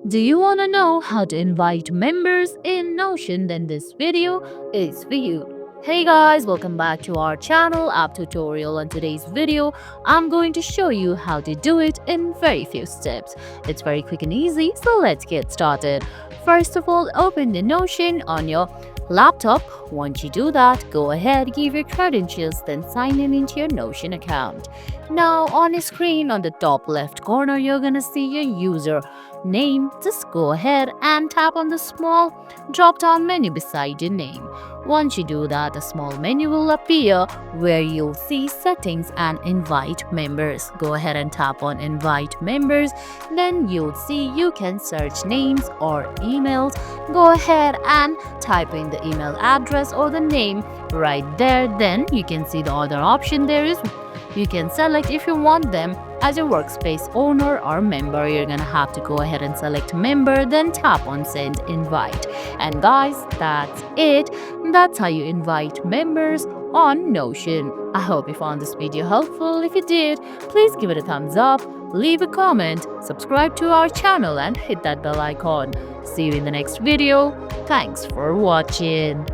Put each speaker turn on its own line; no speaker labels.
Do you want to know how to invite members in Notion? Then this video is for you. Hey guys, welcome back to our channel app tutorial. On today's video, I'm going to show you how to do it in very few steps. It's very quick and easy, so let's get started. First of all, open the Notion on your laptop. Once you do that, go ahead, give your credentials, then sign in into your Notion account. Now on the screen on the top left corner, you're gonna see your user name. Just go ahead and tap on the small drop down menu beside your name. Once you do that, a small menu will appear where you'll see settings and invite members. Go ahead and tap on invite members. Then you'll see you can search names or emails. Go ahead and type in the email address or the name right there. Then you can see the other option there is you can select if you want them as your workspace owner or member. You're gonna have to go ahead and select member, then tap on send invite. And guys, that's it. That's how you invite members on Notion. I hope you found this video helpful. If you did, please give it a thumbs up, leave a comment, subscribe to our channel and hit that bell icon. See you in the next video. Thanks for watching.